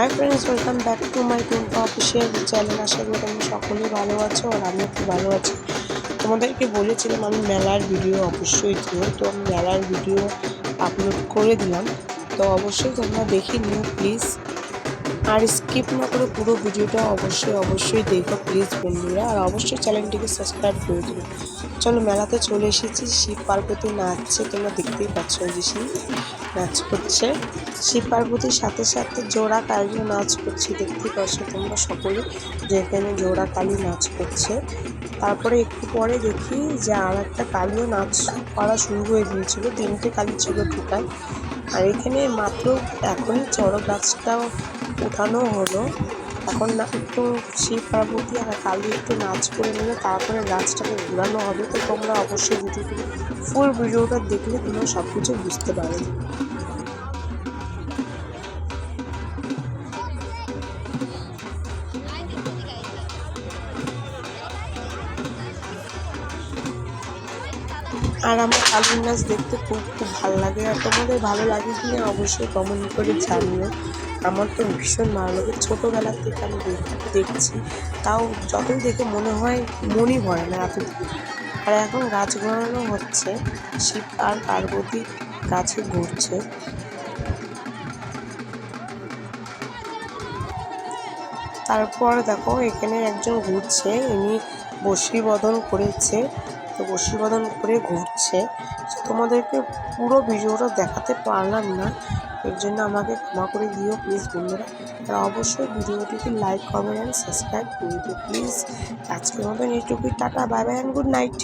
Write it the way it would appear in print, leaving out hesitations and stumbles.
High friends, welcome back to my Tumpa official channel. আশা করি তোমরা সকলেই ভালো আছো আর আমিও খুব ভালো আছি। তোমাদেরকে বলেছিলাম আমি মেলার ভিডিও অবশ্যই দিও, তো আমি মেলার ভিডিও আপলোড করে দিলাম। তো অবশ্যই তোমরা দেখে নিও প্লিজ, আর স্কিপ না করে পুরো ভিডিওটা অবশ্যই দেখো প্লিজ বন্ধুরা, আর অবশ্যই চ্যানেলটিকে সাবস্ক্রাইব করে দিও। চলো, মেলাতে চলে এসেছি। শিব পার্বতী নাচছে, তোমরা দেখতেই পাচ্ছ যে শিব নাচ করছে। শিব পার্বতীর সাথে সাথে জোড়া কালীও নাচ করছে, দেখতেই পাচ্ছ তোমরা সকলে যে এখানে জোড়া কালী নাচ করছে। তারপরে একটু পরে দেখি যে আর একটা কালীও নাচ করা শুরু হয়ে গিয়েছিল, 3টে কালী ছিল টোটাল। আর এখানে মাত্র এখনই চড়ক গাছটাও উঠানো হলো। এখন না একটু শিব পার্বতী আর কালী একটু নাচ করে নিলে তারপরে গাছটাকে ঘোরানো হবে। তো তোমরা অবশ্যই ফুল ভিডিওটা দেখলে তোমরা সব কিছু বুঝতে পারবে। আর আমার কালীর নাচ দেখতে খুব ভালো লাগে, আর তোমাদের ভালো লাগে কি না অবশ্যই কমেন্ট করে জানিও। আমার তো ভীষণ ভালো লাগে, ছোটোবেলার থেকে আমি দেখছি, তাও যতই দেখে মনে হয় মনই ভরে না এত। আর এখন গাছ ঘোরানো হচ্ছে, শিব আর পার্বতী গাছে ঘুরছে। তারপর দেখো এখানে একজন ঘুরছে, ইনি বশী বদন করেছে, তো বশী বদন করে ঘুরছে। তোমাদেরকে পুরো ভিডিওটা দেখাতে পারলাম না, এর জন্য আমাকে ক্ষমা করে দিও প্লিজ বন্ধুরা। আর অবশ্যই ভিডিওটিকে লাইক, কমেন্ট অ্যান্ড সাবস্ক্রাইব করে দিও প্লিজ। আজকের মতন এইটুকুই, tata, bye bye and good night.